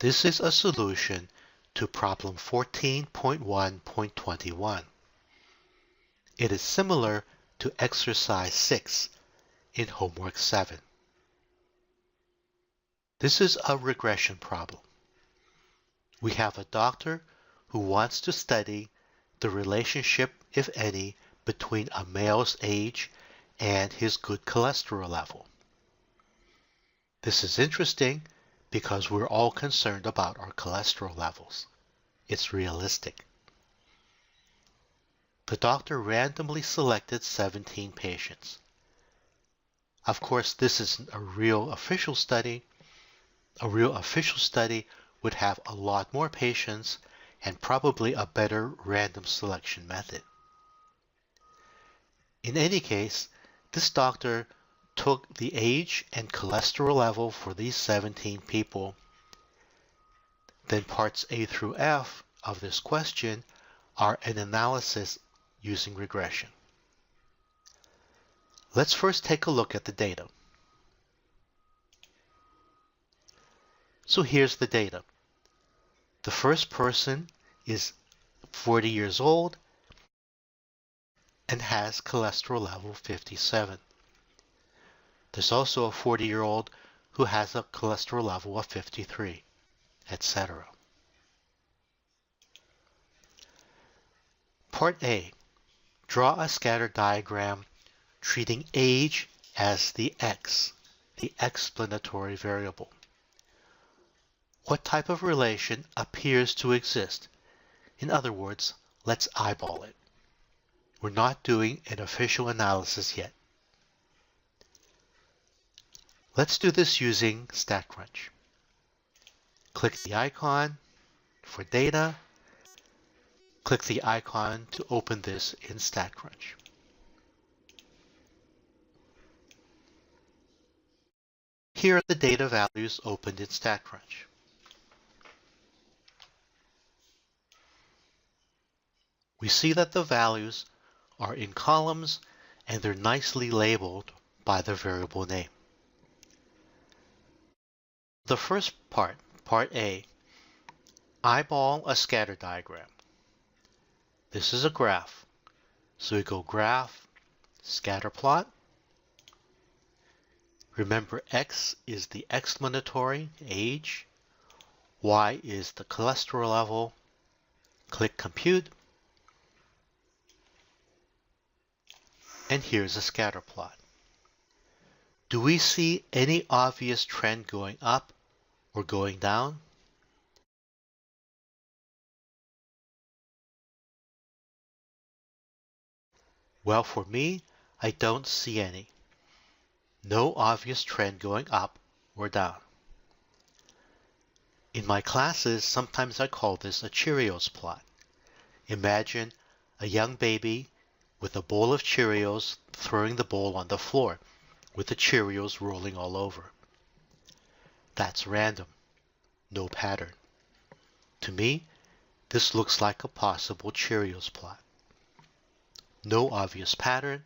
This is a solution to problem 14.1.21. It is similar to exercise 6 in homework 7. This is a regression problem. We have a doctor who wants to study the relationship, if any, between a male's age and his good cholesterol level. This is interesting because we're all concerned about our cholesterol levels. It's realistic. The doctor randomly selected 17 patients. Of course, this isn't a real official study. A real official study would have a lot more patients and probably a better random selection method. In any case, this doctor took the age and cholesterol level for these 17 people. Then parts A through F of this question are an analysis using regression. Let's first take a look at the data. So here's the data. The first person is 40 years old and has cholesterol level 57. There's also a 40-year-old who has a cholesterol level of 53, etc. Part A. Draw a scatter diagram treating age as the x, the explanatory variable. What type of relation appears to exist? In other words, let's eyeball it. We're not doing an official analysis yet. Let's do this using StatCrunch. Click the icon for data. Click the icon to open this in StatCrunch. Here are the data values opened in StatCrunch. We see that the values are in columns and they're nicely labeled by the variable name. The first part, part A, eyeball a scatter diagram. This is a graph. So we go graph, scatter plot. Remember, X is the explanatory, age. Y is the cholesterol level. Click compute. And here's a scatter plot. Do we see any obvious trend going up or going down? Well, for me, I don't see any. No obvious trend going up or down. In my classes, sometimes I call this a Cheerios plot. Imagine a young baby with a bowl of Cheerios throwing the bowl on the floor, with the Cheerios rolling all over. That's random, no pattern. To me, this looks like a possible Cheerios plot. No obvious pattern.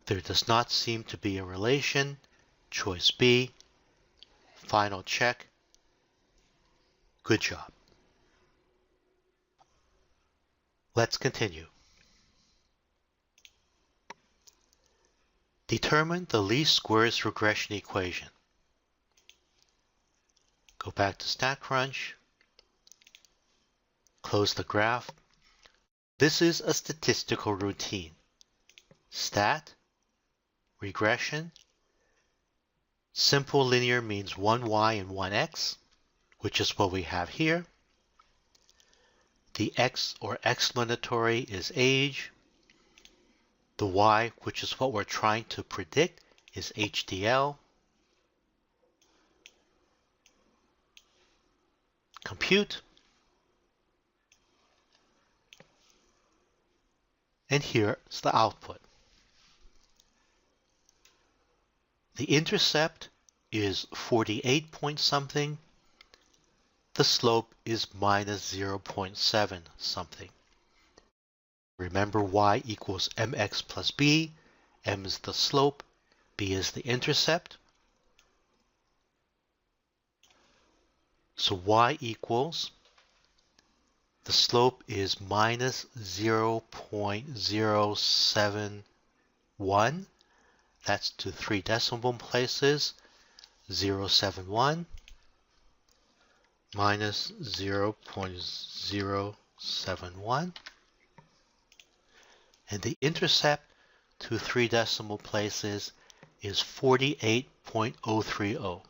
There does not seem to be a relation. Choice B. Final check. Good job. Let's continue. Determine the least squares regression equation. Go back to StatCrunch. Close the graph. This is a statistical routine. Stat, regression. Simple linear means 1y and 1x, which is what we have here. The x or explanatory is age. The y, which is what we're trying to predict, is HDL. Compute. And here's the output. The intercept is 48 point something. The slope is minus 0.7 something. Remember, y equals mx plus b. M is the slope, b is the intercept. So y equals, the slope is minus 0.071. That's to 3 decimal places. 0.071 minus 0.071. And the intercept to 3 decimal places is 48.030.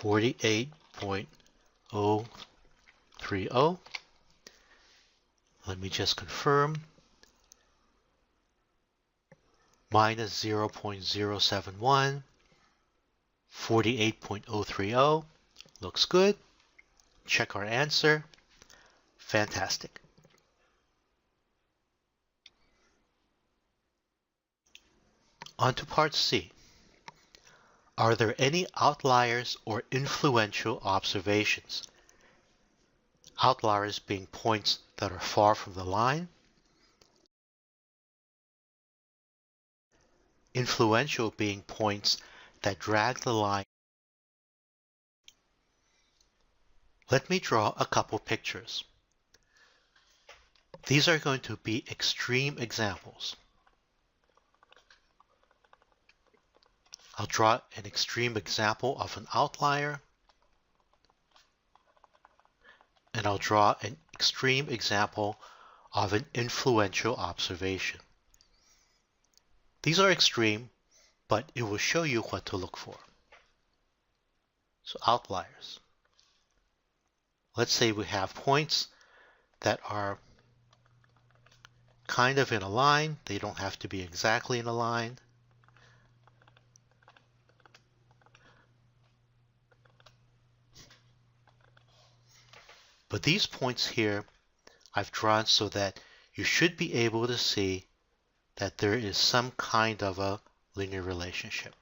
48.030. Let me just confirm. Minus 0.071, 48.030. Looks good. Check our answer. Fantastic. On to part C. Are there any outliers or influential observations? Outliers being points that are far from the line. Influential being points that drag the line. Let me draw a couple pictures. These are going to be extreme examples. I'll draw an extreme example of an outlier, and I'll draw an extreme example of an influential observation. These are extreme, but it will show you what to look for. So outliers. Let's say we have points that are kind of in a line. They don't have to be exactly in a line. But these points here I've drawn so that you should be able to see that there is some kind of a linear relationship.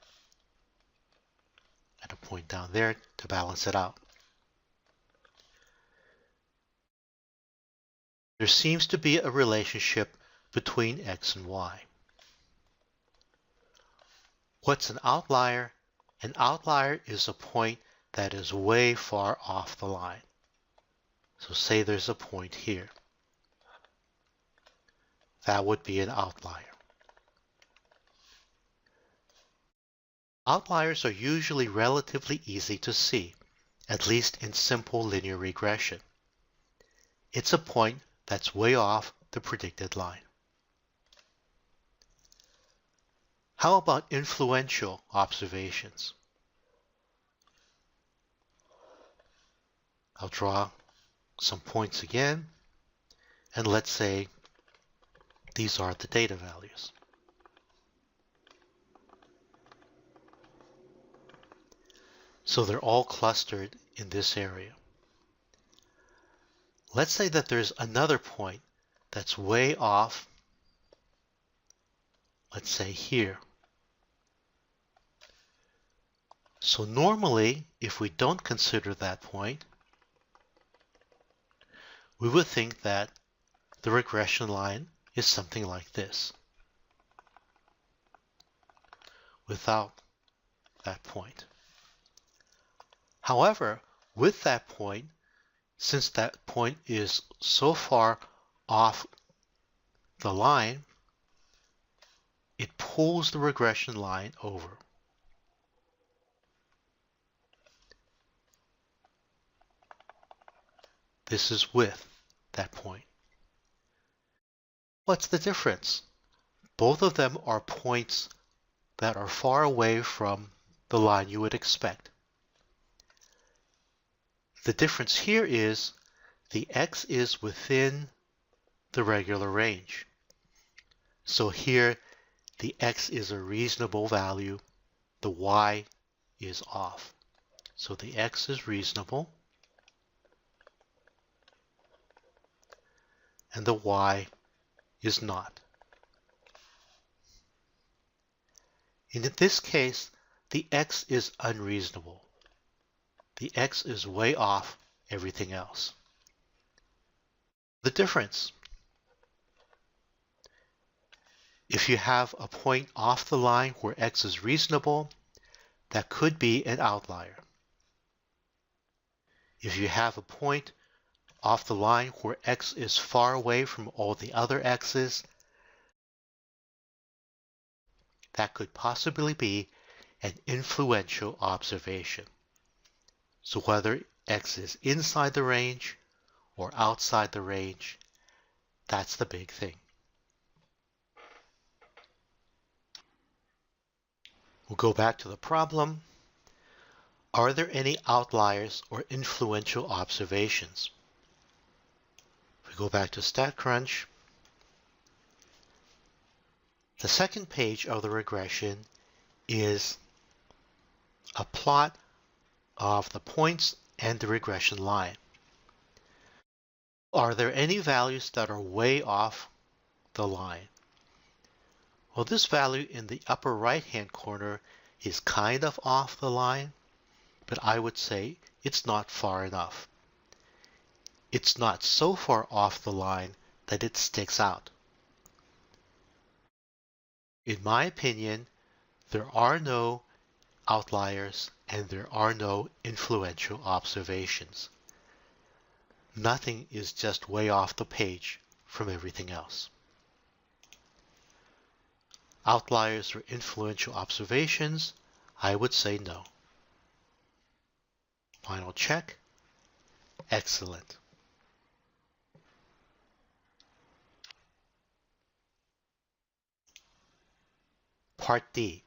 And a point down there to balance it out. There seems to be a relationship between x and y. What's an outlier? An outlier is a point that is way far off the line. So say there's a point here. That would be an outlier. Outliers are usually relatively easy to see, at least in simple linear regression. It's a point that's way off the predicted line. How about influential observations? I'll draw some points again, and let's say these are the data values. So they're all clustered in this area. Let's say that there's another point that's way off, let's say here. So normally, if we don't consider that point, we would think that the regression line is something like this, without that point. However, with that point, since that point is so far off the line, it pulls the regression line over. This is with that point. What's the difference? Both of them are points that are far away from the line you would expect. The difference here is the x is within the regular range. So here the x is a reasonable value, the y is off. So the x is reasonable and the y is not. In this case, the x is unreasonable. The x is way off everything else. The difference. If you have a point off the line where x is reasonable, that could be an outlier. If you have a point off the line where x is far away from all the other x's, that could possibly be an influential observation. So whether x is inside the range or outside the range, that's the big thing. We'll go back to the problem. Are there any outliers or influential observations? If we go back to StatCrunch, the second page of the regression is a plot of the points and the regression line. Are there any values that are way off the line? Well, this value in the upper right-hand corner is kind of off the line, but I would say it's not far enough. It's not so far off the line that it sticks out. In my opinion, there are no outliers and there are no influential observations. Nothing is just way off the page from everything else. Outliers or influential observations, I would say no. Final check. Excellent. Part D.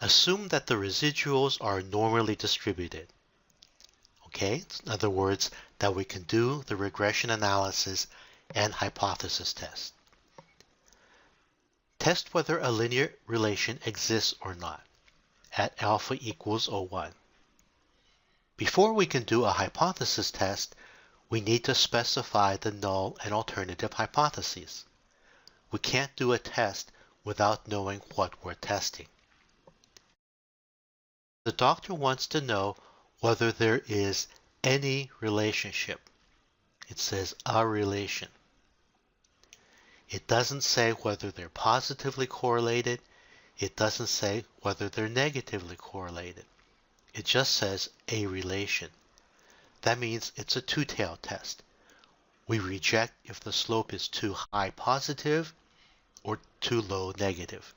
Assume that the residuals are normally distributed. Okay, in other words, that we can do the regression analysis and hypothesis test. Test whether a linear relation exists or not at alpha equals 01. Before we can do a hypothesis test, we need to specify the null and alternative hypotheses. We can't do a test without knowing what we're testing. The doctor wants to know whether there is any relationship. It says a relation. It doesn't say whether they're positively correlated. It doesn't say whether they're negatively correlated. It just says a relation. That means it's a two-tailed test. We reject if the slope is too high positive or too low negative.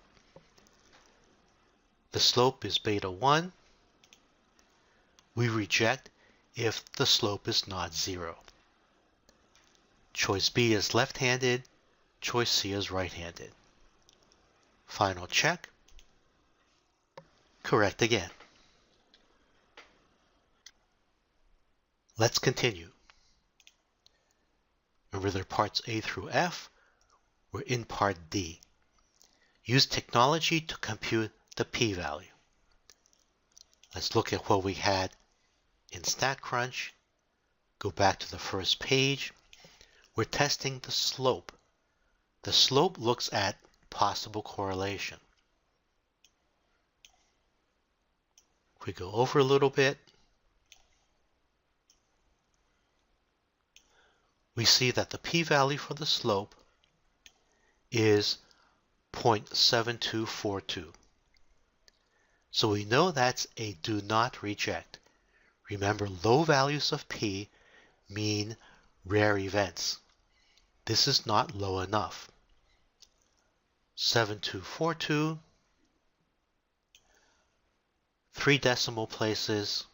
The slope is beta 1. We reject if the slope is not 0. Choice B is left-handed. Choice C is right-handed. Final check. Correct again. Let's continue. Remember there are parts A through F. We're in part D. Use technology to compute the p-value. Let's look at what we had in StatCrunch. Go back to the first page. We're testing the slope. The slope looks at possible correlation. If we go over a little bit, we see that the p-value for the slope is 0.7242. So we know that's a do not reject. Remember, low values of p mean rare events. This is not low enough. 7242, 3 decimal places,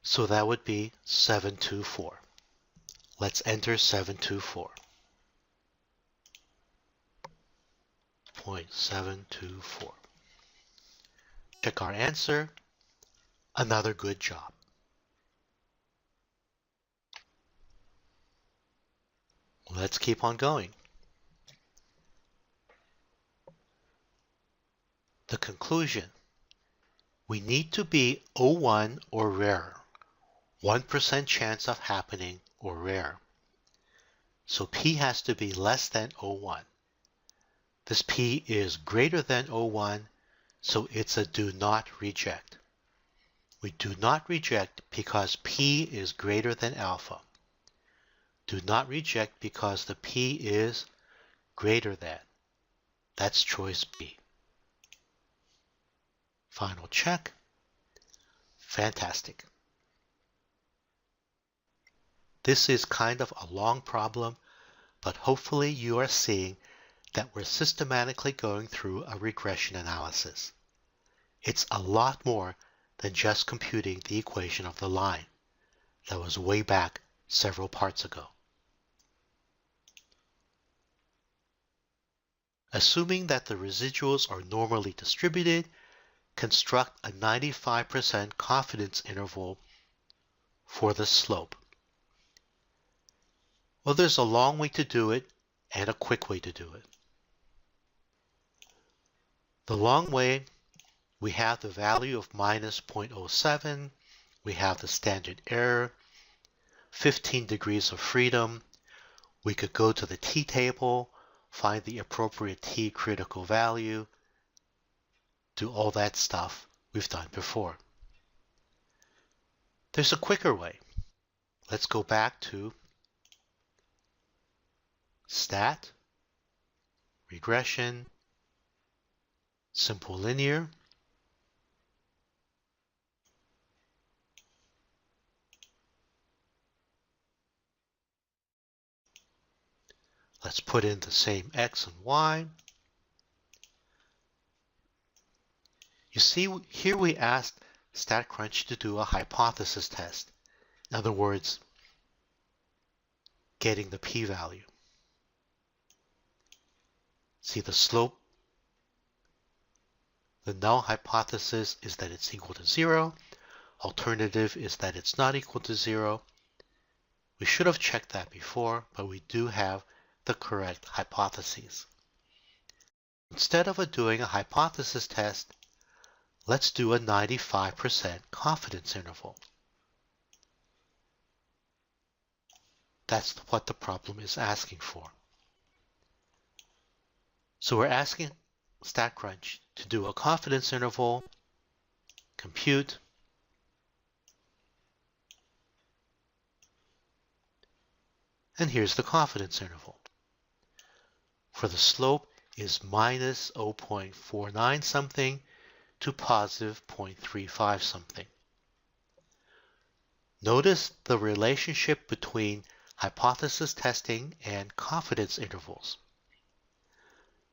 so that would be 724. Let's enter 724. 0.724. Check our answer. Another good job. Let's keep on going. The conclusion. We need to be 01 or rarer. 1% chance of happening or rare. So p has to be less than 01. This p is greater than 01, so it's a do not reject. We do not reject because p is greater than alpha. Do not reject because the p is greater than. That's choice B. Final check. Fantastic. This is kind of a long problem, but hopefully you are seeing that we're systematically going through a regression analysis. It's a lot more than just computing the equation of the line. That was way back several parts ago. Assuming that the residuals are normally distributed, construct a 95% confidence interval for the slope. Well, there's a long way to do it and a quick way to do it. The long way, we have the value of minus 0.07, we have the standard error, 15 degrees of freedom. We could go to the t-table, find the appropriate t critical value, do all that stuff we've done before. There's a quicker way. Let's go back to Stat, Regression, Simple Linear. Let's put in the same x and y. You see, here we asked StatCrunch to do a hypothesis test. In other words, getting the p-value. See the slope? The null hypothesis is that it's equal to 0. Alternative is that it's not equal to 0. We should have checked that before, but we do have the correct hypotheses. Instead of doing a hypothesis test, let's do a 95% confidence interval. That's what the problem is asking for. So we're asking StatCrunch to do a confidence interval, compute, and here's the confidence interval. For the slope is minus 0.49 something to positive 0.35 something. Notice the relationship between hypothesis testing and confidence intervals.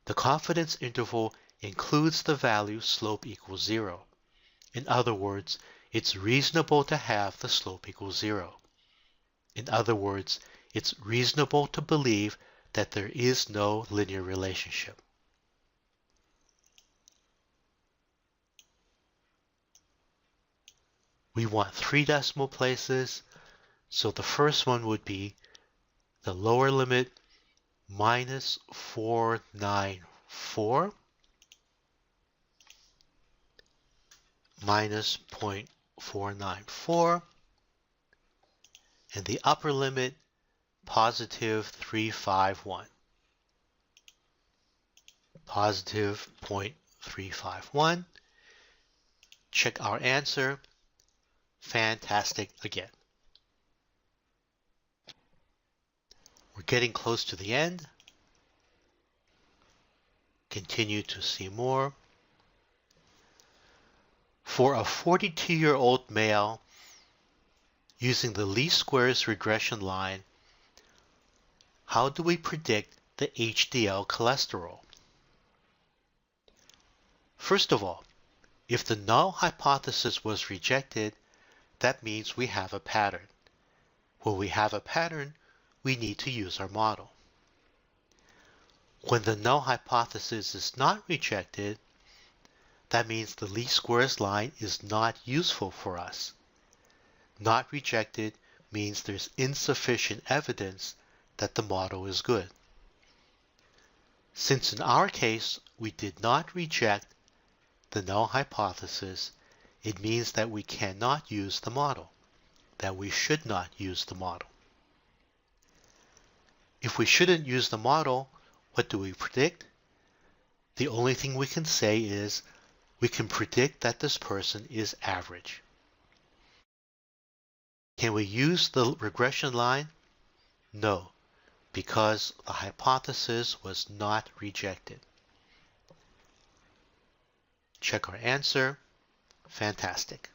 The confidence interval includes the value slope equals 0. In other words, it's reasonable to have the slope equal 0. In other words, it's reasonable to believe that there is no linear relationship. We want 3 decimal places, so the first one would be the lower limit minus 494 minus 0.494, and the upper limit positive 351. Positive 0.351. Check our answer. Fantastic again. We're getting close to the end. Continue to see more. For a 42-year-old male using the least squares regression line, how do we predict the HDL cholesterol? First of all, if the null hypothesis was rejected, that means we have a pattern. When we have a pattern, we need to use our model. When the null hypothesis is not rejected, that means the least squares line is not useful for us. Not rejected means there's insufficient evidence that the model is good. Since in our case we did not reject the null hypothesis, it means that we cannot use the model, that we should not use the model. If we shouldn't use the model, what do we predict? The only thing we can say is we can predict that this person is average. Can we use the regression line? No, because the hypothesis was not rejected. Check our answer. Fantastic.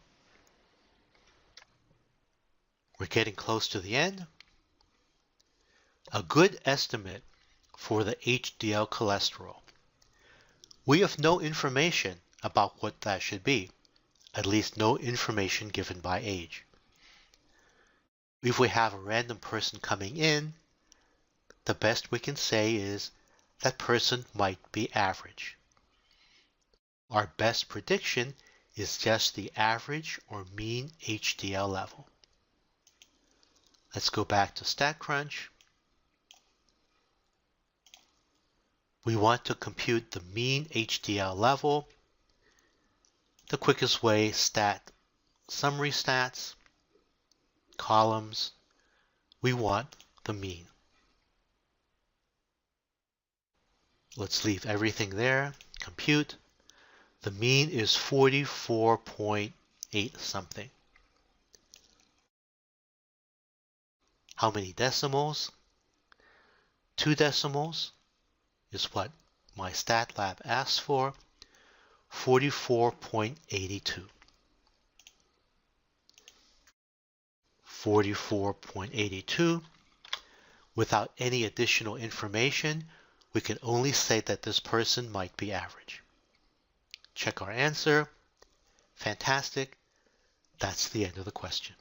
We're getting close to the end. A good estimate for the HDL cholesterol. We have no information about what that should be, at least no information given by age. If we have a random person coming in, the best we can say is that person might be average. Our best prediction is just the average or mean HDL level. Let's go back to StatCrunch. We want to compute the mean HDL level. The quickest way, summary stats, columns. We want the mean. Let's leave everything there. Compute. The mean is 44.8 something. How many decimals? 2 decimals is what my stat lab asks for. 44.82. 44.82. Without any additional information, we can only say that this person might be average. Check our answer. Fantastic. That's the end of the question.